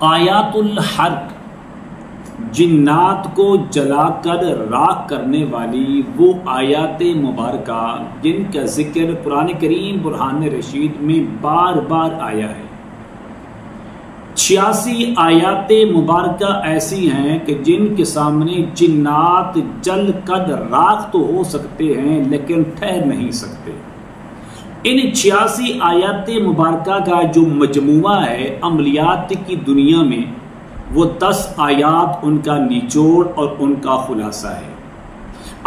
आयातुल हर्क, जिन्नात को जलाकर राख करने वाली वो आयात मुबारका जिनका जिक्र कुरान करीम बुरहान रशीद में बार बार आया है। 86 आयात मुबारका ऐसी हैं कि जिनके सामने जिन्नात जल कर राख तो हो सकते हैं लेकिन ठहर नहीं सकते। इन 86 आयात मुबारका का जो मजमुआ है अमलियात की दुनिया में, वो 10 आयात उनका निचोड़ और उनका खुलासा है।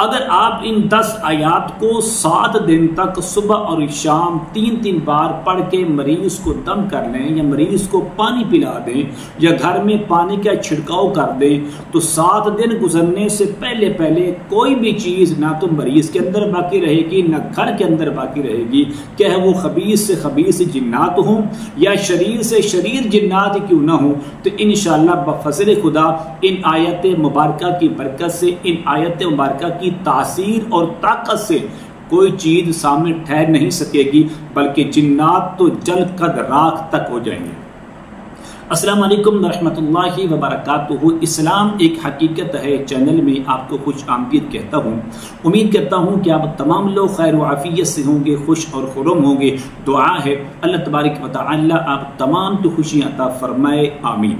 अगर आप इन 10 आयात को 7 दिन तक सुबह और शाम 3-3 बार पढ़ के मरीज को दम कर लें या मरीज को पानी पिला दें या घर में पानी का छिड़काव कर दें, तो 7 दिन गुजरने से पहले पहले कोई भी चीज़ ना तो मरीज के अंदर बाकी रहेगी ना घर के अंदर बाकी रहेगी। चाहे वो खबीस से खबीस जिन्नात हों या शरीर से शरीर जिन्नात क्यों ना हो, तो इंशाअल्लाह बफज़ल खुदा इन आयत मुबारका की बरकत से, इन आयत मुबारका की तासीर और ताकत से कोई चीज सामने ठहर नहीं सकेगी, बल्कि जिन्नात तो जल कर राख तक हो जाएंगे। अस्सलाम वालेकुम रहमतुल्लाहि व बरकातुहू। इस्लाम एक हकीकत है चैनल में आपको खुश आमदीद कहता हूँ। उम्मीद करता हूँ कि आप तमाम लोग खैर व आफियत से होंगे, खुश और खुर्रम होंगे। दुआ है अल्लाह तबारक व तआला आप तमाम तो खुशियाँ अता फरमाए, आमीन।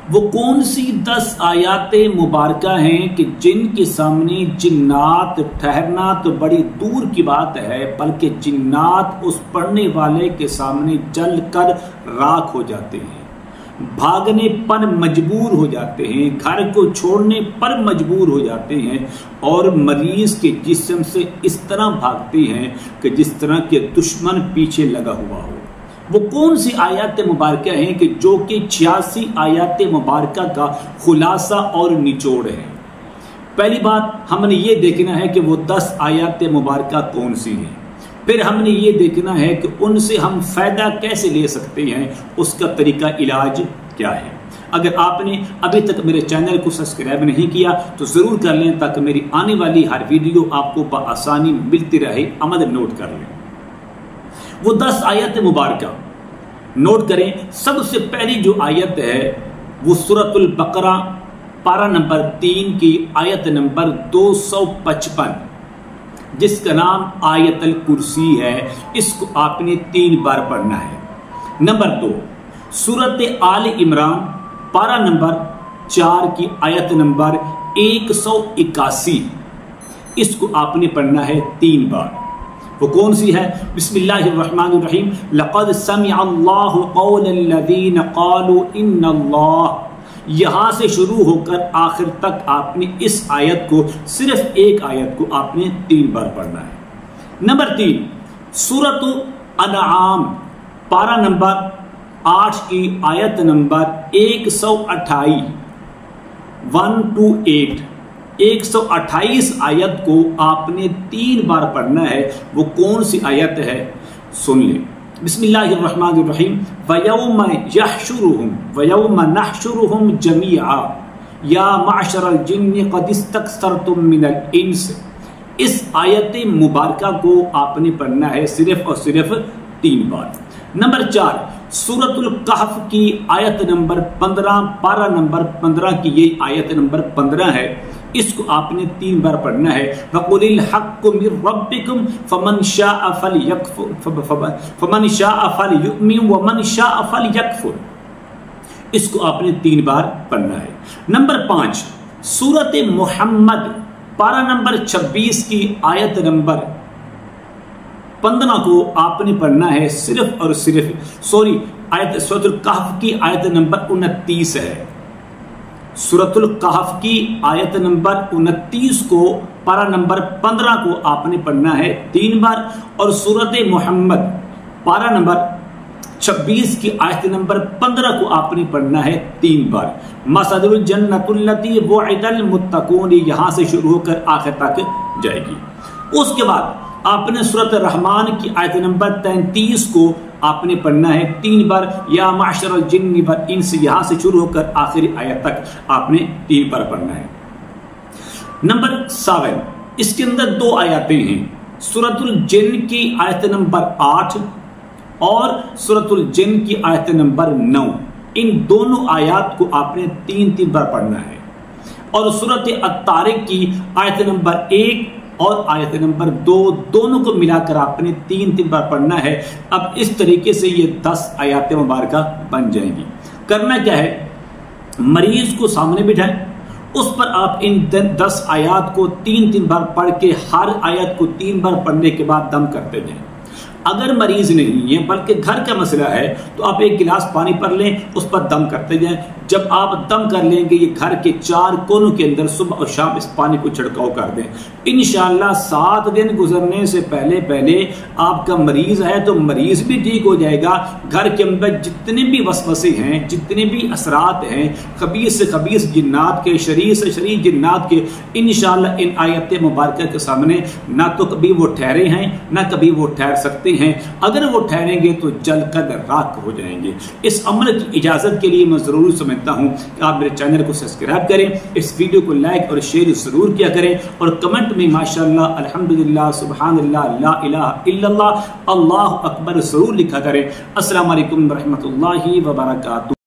वो कौन सी 10 आयात मुबारका हैं कि जिनके सामने जिन्नात ठहरना तो बड़ी दूर की बात है, बल्कि जिन्नात उस पढ़ने वाले के सामने जल कर राख हो जाते हैं, भागने पर मजबूर हो जाते हैं, घर को छोड़ने पर मजबूर हो जाते हैं और मरीज के जिस्म से इस तरह भागते हैं कि जिस तरह के दुश्मन पीछे लगा हुआ हो। वो कौन सी आयत मुबारका हैं कि जो कि 86 आयत मुबारका का खुलासा और निचोड़ है। पहली बात हमने ये देखना है कि वो 10 आयत मुबारका कौन सी हैं। फिर हमने ये देखना है कि उनसे हम फायदा कैसे ले सकते हैं, उसका तरीका इलाज क्या है। अगर आपने अभी तक मेरे चैनल को सब्सक्राइब नहीं किया तो जरूर कर लें, ताकि मेरी आने वाली हर वीडियो आपको बआसानी मिलती रहे। अमल नोट कर लें। वो 10 आयत मुबारका नोट करें। सबसे पहली जो आयत है वो सूरतुल बकरा पारा नंबर 3 की आयत नंबर 255, जिसका नाम आयतल कुर्सी है। इसको आपने 3 बार पढ़ना है। नंबर 2 सूरत आल इमरान पारा नंबर 4 की आयत नंबर 181, इसको आपने पढ़ना है 3 बार। वो कौन सी है? बिस्मिल्लाहिर्रहमानिर्रहीम। लक़द समिअल्लाहु क़ौलल्लज़ीना क़ालू इन्नल्लाह। यहाँ से शुरू होकर आखिर तक आपने इस आयत को, सिर्फ एक आयत को आपने 3 बार पढ़ना है। नंबर 3 सूरत अनआम पारा नंबर 8 की आयत नंबर 128 1 to 8, 128 आयत को आपने 3 बार पढ़ना है। वो कौन सी आयत है सुन ले। बिस्मिल्लाहिर्रहमानिर्रहीम। वयौम यहशुरुहुम वयौम नहशुरुहुम जमीआ या माशरल जिन्नि क़द इस्तक्सरतुम मिनल इंस। इस आयत मुबारका को आपने पढ़ना है सिर्फ और सिर्फ 3 बार। नंबर 4 सूरतुल कहफ की आयत नंबर 15 पारा नंबर 15 की ये आयत नंबर 15 है। इसको आपने 3 बार पढ़ना है। वक़ुलिल हक़्क़ु मिर रब्बिकुम फमन शाअ फलयुमिन वमन शाअ फलयकफुर। इसको आपने 3 बार पढ़ना है। नंबर 5 सूरत मुहम्मद पारा नंबर 26 की आयत नंबर 15 को आपने पढ़ना है सिर्फ और सिर्फ आयत सूरतुल कहफ की आयत नंबर 29 है। सूरतुल कहफ की आयत नंबर 29 को पारा नंबर 15 को आपने पढ़ना है 3 बार, और सूरत मुहम्मद पारा नंबर 26 की आयत नंबर 15 को आपने पढ़ना है 3 बार। मसदुल जन्नतुल्लती वुइदल मुत्तकून, यहां से शुरू होकर आखिर तक जाएगी। उसके बाद आपने सूरत रहमान की आयत नंबर 33 को आपने पढ़ना है 3 बार। या माशरल जिन्नि वल इंस, यहां से शुरू होकर आखिरी आयत तक आपने 3 बार पढ़ना है। नंबर 7 इसके अंदर 2 आयतें हैं। सूरतुल जिन की आयत नंबर 8 और सूरतुल जिन की आयत नंबर 9। इन दोनों आयात को आपने 3-3 बार पढ़ना है। और सूरत अत-तारिक की आयत नंबर 1 और आयत नंबर 2 दोनों को मिलाकर आपने 3-3 बार पढ़ना है। अब इस तरीके से ये 10 आयात मुबारका बन जाएंगी। करना क्या है, मरीज को सामने बिठाएं, उस पर आप इन 10 आयात को 3-3 बार पढ़ के हर आयत को 3 बार पढ़ने के बाद दम करते जाएं। अगर मरीज नहीं है बल्कि घर का मसला है तो आप एक गिलास पानी पर लें, उस पर दम करते जाएं। जब आप दम कर लेंगे ये घर के 4 कोनों के अंदर सुबह और शाम इस पानी को छिड़काव कर दें। इंशाअल्लाह 7 दिन गुजरने से पहले पहले आपका मरीज है तो मरीज भी ठीक हो जाएगा। घर के अंदर जितने भी वसवसे हैं, जितने भी असरात हैं खबीस से खबीस जिन्नात के, शरीर से शरीर जिन्नात के, इंशाअल्लाह इन आयत मुबारक के सामने ना तो कभी वो ठहरे हैं ना कभी वो ठहर सकते हैं। अगर वो ठहरेंगे तो जलकर राख हो जाएंगे। इस अमल की इजाजत के लिए मैं जरूर समझता हूं कि आप मेरे चैनल को सब्सक्राइब करें, इस वीडियो को लाइक और शेयर जरूर किया करें और कमेंट में माशाअल्लाह, अल्हम्दुलिल्लाह, सुभानअल्लाह, ला इलाहा इल्लल्लाह, अल्लाहु अकबर जरूर लिखा करें। अस्सलाम वालेकुम व रहमतुल्लाहि व बरकातुहू।